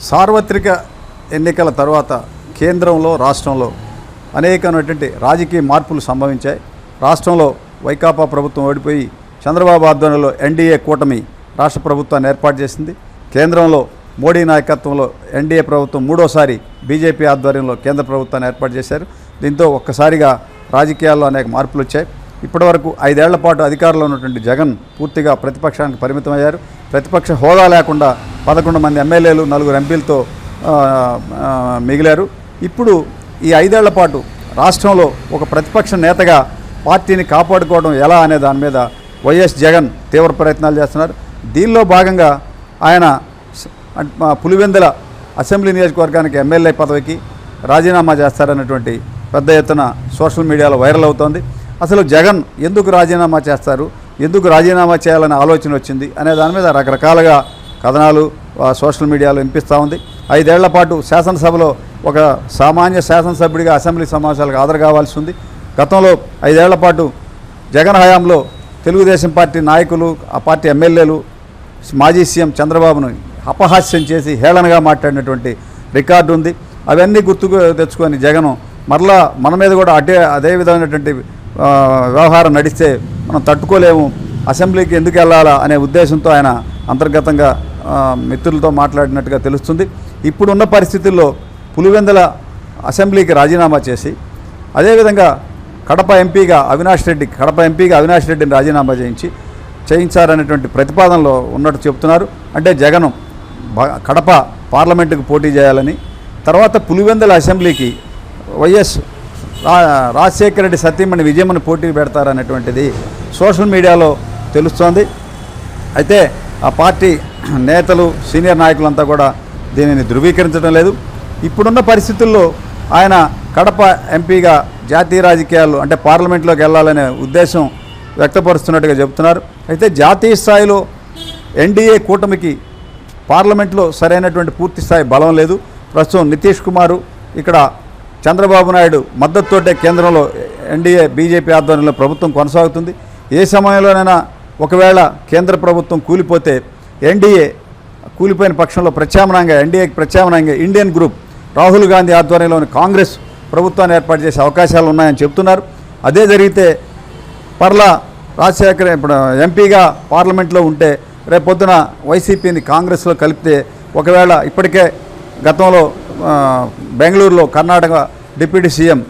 సార్వత్రిక ఎన్నికల తర్వాత కేంద్రంలో రాష్ట్రంలో అనేకమైనటువంటి రాజకీయ మార్పులు సంభవించాయి. రాష్ట్రంలో వైకాపా ప్రభుత్వం ఓడిపోయి చంద్రబాబు ఆధ్వర్యంలో ఎన్డీఏ కూటమి రాష్ట్ర ప్రభుత్వాన్ని ఏర్పాటు చేసింది. కేంద్రంలో మోడీ నాయకత్వంలో ఎన్డీఏ ప్రభుత్వం మూడోసారి బీజేపీ ఆధ్వర్యంలో కేంద్ర ప్రభుత్వాన్ని ఏర్పాటు చేశారు. దీంతో ఒక్కసారిగా రాజకీయాల్లో అనేక మార్పులు వచ్చాయి. ఇప్పటివరకు 5 ఏళ్ల పాటు అధికారంలో ఉన్నటువంటి జగన్ పూర్తిగా ప్రతిపక్షానికి పరిమితమయ్యారు. ప్రతిపక్ష హోదా లేకుండా 11 మంది ఎమ్మెల్యేలు 4 ఎంపీలతో మిగిలారు. ఇప్పుడు ఈ 5 ఏళ్ల పాటు రాష్ట్రంలో ఒక ప్రతిపక్ష నేతగా పార్టీని కాపాడుకోవడం ఎలా అనే దాని మీద వైఎస్ జగన్ తీవ్ర ప్రయత్నాలు చేస్తున్నారు. దీనిలో భాగంగా ఆయన పులివెందుల అసెంబ్లీ నియోజకవర్గానికి ఎమ్మెల్యే పదవికి రాజీనామా చేస్తారన్నటువంటి పెద్ద ఎత్తున సోషల్ మీడియాలో వైరల్ అవుతోంది. అసలు జగన్ ఎందుకు రాజీనామా చేస్తారు, ఎందుకు రాజీనామా చేయాలనే ఆలోచన వచ్చింది అనే దాని మీద రకరకాలుగా కథనాలు సోషల్ మీడియాలో వినిపిస్తూ ఉంది. 5 ఏళ్ల పాటు శాసనసభలో ఒక సామాన్య శాసనసభ్యుడిగా అసెంబ్లీ సమావేశాలకు హాజరు కావాల్సి ఉంది. గతంలో 5 ఏళ్ల పాటు జగన్ హయాంలో తెలుగుదేశం పార్టీ నాయకులు, ఆ పార్టీ ఎమ్మెల్యేలు మాజీ సీఎం చంద్రబాబును అపహాస్యం చేసి హేళనగా మాట్లాడినటువంటి రికార్డు ఉంది. అవన్నీ గుర్తుకు తెచ్చుకొని జగన్ మరలా మన మీద కూడా అదే విధమైనటువంటి వ్యవహారం నడిస్తే మనం తట్టుకోలేము, అసెంబ్లీకి ఎందుకు వెళ్ళాలా అనే ఉద్దేశంతో ఆయన అంతర్గతంగా మిత్రులతో మాట్లాడినట్టుగా తెలుస్తుంది. ఇప్పుడున్న పరిస్థితుల్లో పులివెందుల అసెంబ్లీకి రాజీనామా చేసి అదేవిధంగా కడప ఎంపీగా అవినాష్ రెడ్డిని రాజీనామా చేయించారనేటువంటి ప్రతిపాదనలో ఉన్నట్టు చెప్తున్నారు. అంటే జగన్ కడప పార్లమెంటుకు పోటీ చేయాలని, తర్వాత పులివెందుల అసెంబ్లీకి వైఎస్ రాజశేఖర రెడ్డి సతీమణి విజయమ్మని పోటీ పెడతారనేటువంటిది సోషల్ మీడియాలో తెలుస్తోంది. అయితే ఆ పార్టీ నేతలు, సీనియర్ నాయకులంతా కూడా దీనిని ధృవీకరించడం లేదు. ఇప్పుడున్న పరిస్థితుల్లో ఆయన కడప ఎంపీగా జాతీయ రాజకీయాలు అంటే పార్లమెంట్లోకి వెళ్ళాలనే ఉద్దేశం వ్యక్తపరుస్తున్నట్టుగా చెబుతున్నారు. అయితే జాతీయ స్థాయిలో ఎన్డీఏ కూటమికి పార్లమెంట్లో సరైనటువంటి పూర్తి స్థాయి బలం లేదు. ప్రస్తుతం నితీష్ కుమారు, ఇక్కడ చంద్రబాబు నాయుడు మద్దతుతోటే కేంద్రంలో ఎన్డీఏ బీజేపీ ఆధ్వర్యంలో ప్రభుత్వం కొనసాగుతుంది. ఏ సమయంలోనైనా ఒకవేళ కేంద్ర ప్రభుత్వం కూలిపోతే ఎన్డీఏ కూలిపోయిన పక్షంలో ఎన్డీఏకి ప్రత్యామ్నాయంగా ఇండియన్ గ్రూప్ రాహుల్ గాంధీ ఆధ్వర్యంలోని కాంగ్రెస్ ప్రభుత్వాన్ని ఏర్పాటు చేసే అవకాశాలు ఉన్నాయని చెప్తున్నారు. అదే జరిగితే పర్లా రాజశేఖర్ ఇప్పుడు ఎంపీగా పార్లమెంట్లో ఉంటే రేపొద్దున వైసీపీని కాంగ్రెస్లో కలిపితే, ఒకవేళ ఇప్పటికే గతంలో బెంగళూరులో కర్ణాటక డిప్యూటీ సీఎం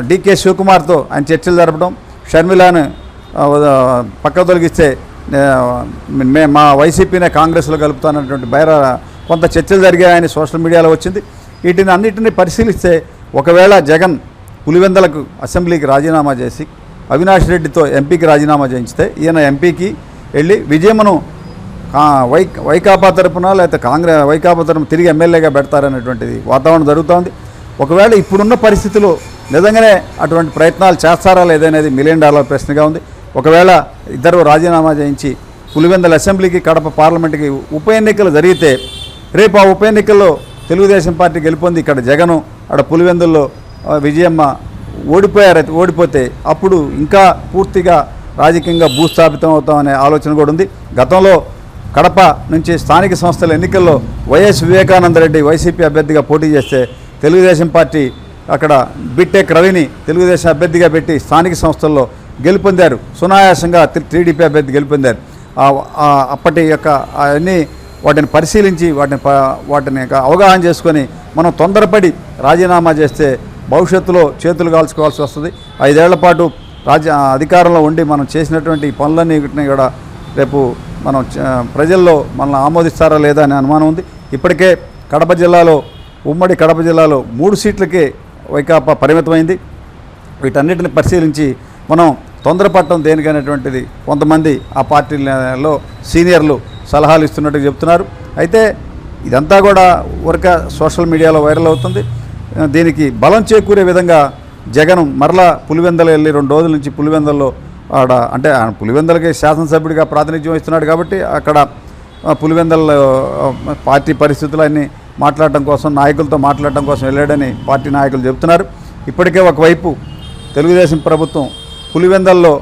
డీకే శివకుమార్తో ఆయన చర్చలు జరపడం, షర్మిలాను పక్క తొలగిస్తే మా వైసీపీనే కాంగ్రెస్లో కలుపుతానటువంటి కొంత చర్చలు జరిగాయని సోషల్ మీడియాలో వచ్చింది. వీటిని అన్నింటినీ పరిశీలిస్తే ఒకవేళ జగన్ పులివెందులకు అసెంబ్లీకి రాజీనామా చేసి అవినాష్ రెడ్డితో ఎంపీకి రాజీనామా చేయించితే ఈయన ఎంపీకి వెళ్ళి విజయమ్మను వైకాపా తరపున లేకపోతే వైకాపా తరపున తిరిగి ఎమ్మెల్యేగా పెడతారనేటువంటిది వాతావరణం జరుగుతోంది. ఒకవేళ ఇప్పుడున్న పరిస్థితుల్లో నిజంగానే అటువంటి ప్రయత్నాలు చేస్తారా లేదనేది $1 మిలియన్ ప్రశ్నగా ఉంది. ఒకవేళ ఇద్దరు రాజీనామా చేయించి పులివెందుల అసెంబ్లీకి కడప పార్లమెంటుకి ఉప ఎన్నికలు జరిగితే రేపు ఆ ఉప ఎన్నికల్లో తెలుగుదేశం పార్టీ గెలుపొంది ఇక్కడ జగను అక్కడ పులివెందుల్లో విజయమ్మ ఓడిపోతే అప్పుడు ఇంకా పూర్తిగా రాజకీయంగా భూస్థాపితం అవుతామనే ఆలోచన కూడా ఉంది. గతంలో కడప నుంచి స్థానిక సంస్థల ఎన్నికల్లో వైఎస్ వివేకానందరెడ్డి వైసీపీ అభ్యర్థిగా పోటీ చేస్తే తెలుగుదేశం పార్టీ అక్కడ బిట్టెక్ రవిని తెలుగుదేశం అభ్యర్థిగా పెట్టి స్థానిక సంస్థల్లో గెలుపొందారు. సునాయాసంగా టీడీపీ అభ్యర్థి గెలుపొందారు. అప్పటి యొక్క అన్నీ వాటిని పరిశీలించి వాటిని అవగాహన చేసుకొని మనం తొందరపడి రాజీనామా చేస్తే భవిష్యత్తులో చేతులు కాల్చుకోవాల్సి వస్తుంది. 5 ఏళ్ల పాటు అధికారంలో ఉండి మనం చేసినటువంటి పనులన్నీ కూడా రేపు మనం ప్రజల్లో మనల్ని ఆమోదిస్తారా లేదా అనే అనుమానం ఉంది. ఇప్పటికే ఉమ్మడి కడప జిల్లాలో 3 సీట్లకే వైకాపా పరిమితమైంది. వీటన్నిటిని పరిశీలించి మనం తొందరపడటం దేనికనేటువంటిది కొంతమంది ఆ పార్టీలో సీనియర్లు సలహాలు ఇస్తున్నట్టు చెప్తున్నారు. అయితే ఇదంతా కూడా సోషల్ మీడియాలో వైరల్ అవుతుంది. దీనికి బలం చేకూరే విధంగా జగన్ మరలా పులివెందులు వెళ్ళి 2 రోజుల నుంచి పులివెందుల్లో అంటే పులివెందులకి శాసనసభ్యుడిగా ప్రాతినిధ్యం వహిస్తున్నాడు కాబట్టి అక్కడ పులివెందుల పార్టీ పరిస్థితులన్నీ మాట్లాడటం కోసం, నాయకులతో మాట్లాడటం కోసం వెళ్ళాడని పార్టీ నాయకులు చెబుతున్నారు. ఇప్పటికే ఒకవైపు తెలుగుదేశం ప్రభుత్వం పులివెందుల్లో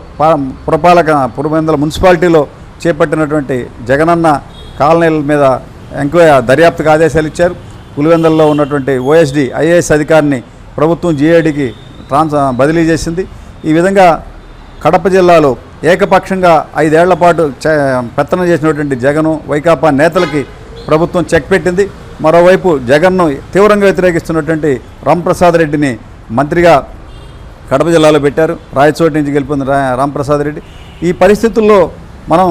పులివెందుల మున్సిపాలిటీలో చేపట్టినటువంటి జగనన్న కాలనీల మీద దర్యాప్తుకు ఆదేశాలు ఇచ్చారు. పులివెందులలో ఉన్నటువంటి ఓఎస్డి ఐఏఎస్ అధికారిని ప్రభుత్వం జీఏడీకి బదిలీ చేసింది. ఈ విధంగా కడప జిల్లాలో ఏకపక్షంగా 5 ఏళ్ల పాటు పెత్తనం చేసినటువంటి జగను వైకాపా నేతలకి ప్రభుత్వం చెక్ పెట్టింది. మరోవైపు జగన్ను తీవ్రంగా వ్యతిరేకిస్తున్నటువంటి రాంప్రసాద్ రెడ్డిని మంత్రిగా కడప జిల్లాలో పెట్టారు. రాయచోటి నుంచి గెలిపింది రాంప్రసాద్ రెడ్డి. ఈ పరిస్థితుల్లో మనం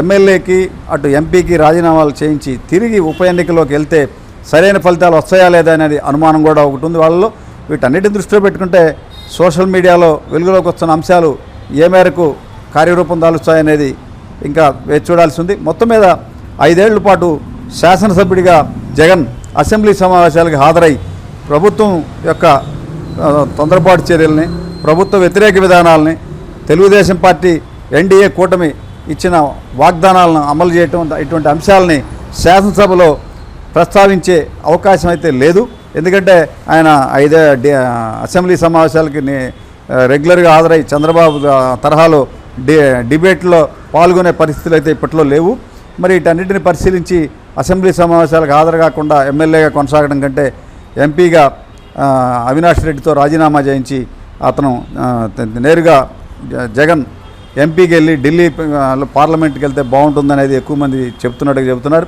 ఎమ్మెల్యేకి అటు ఎంపీకి రాజీనామాలు చేయించి తిరిగి ఉప ఎన్నికలోకి వెళ్తే సరైన ఫలితాలు వస్తాయా లేదా అనేది అనుమానం కూడా ఒకటి ఉంది వాళ్ళలో. వీటన్నిటిని దృష్టిలో పెట్టుకుంటే సోషల్ మీడియాలో వెలుగులోకి వస్తున్న అంశాలు ఏ మేరకు కార్యరూపం దాలుస్తాయనేది ఇంకా వేచి చూడాల్సి ఉంది. మొత్తం మీద 5 ఏళ్ల పాటు శాసనసభ్యుడిగా జగన్ అసెంబ్లీ సమావేశాలకు హాజరై ప్రభుత్వం యొక్క తొందరపాటు చర్యల్ని, ప్రభుత్వ వ్యతిరేక విధానాలని, తెలుగుదేశం పార్టీ ఎన్డీఏ కూటమి ఇచ్చిన వాగ్దానాలను అమలు చేయటం, ఇటువంటి అంశాలని శాసనసభలో ప్రస్తావించే అవకాశం అయితే లేదు. ఎందుకంటే ఆయన 5 అసెంబ్లీ సమావేశాలకి రెగ్యులర్గా హాజరై చంద్రబాబు తరహాలో డిబేట్లో పాల్గొనే పరిస్థితులు అయితే ఇప్పట్లో లేవు. మరి వీటన్నిటిని పరిశీలించి అసెంబ్లీ సమావేశాలకు హాజరు కాకుండా ఎమ్మెల్యేగా కొనసాగడం కంటే ఎంపీగా అవినాష్ రెడ్డితో రాజీనామా చేయించి అతను నేరుగా జగన్ ఎంపీకి వెళ్ళి ఢిల్లీ పార్లమెంట్కి వెళ్తే బాగుంటుందనేది ఎక్కువ మంది చెప్తున్నారు.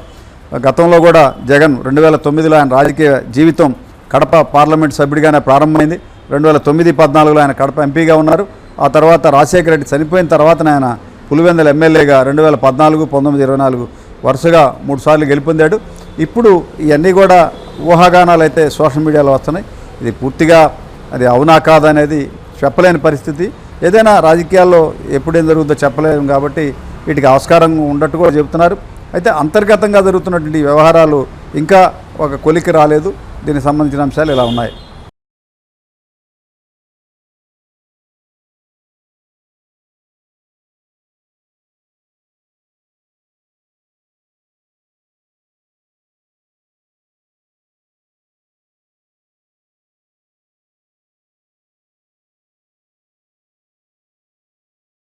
గతంలో కూడా జగన్ 2009లో ఆయన రాజకీయ జీవితం కడప పార్లమెంట్ సభ్యుడిగానే ప్రారంభమైంది. 2009-14లో ఆయన కడప ఎంపీగా ఉన్నారు. ఆ తర్వాత రాజశేఖర రెడ్డి చనిపోయిన తర్వాత ఆయన పులివెందుల ఎమ్మెల్యేగా 2014, 19, 24 వరుసగా 3 సార్లు గెలుపొందాడు. ఇప్పుడు ఇవన్నీ కూడా ఊహాగానాలు అయితే సోషల్ మీడియాలో వస్తున్నాయి. ఇది పూర్తిగా అది అవునా కాదా అనేది చెప్పలేని పరిస్థితి. ఏదైనా రాజకీయాల్లో ఎప్పుడేం జరుగుతుందో చెప్పలేము కాబట్టి వీటికి ఆస్కారం ఉన్నట్టు కూడా చెబుతున్నారు. అయితే అంతర్గతంగా జరుగుతున్నటువంటి వ్యవహారాలు ఇంకా ఒక కొలికి రాలేదు. దీనికి సంబంధించిన అంశాలు ఇలా ఉన్నాయి.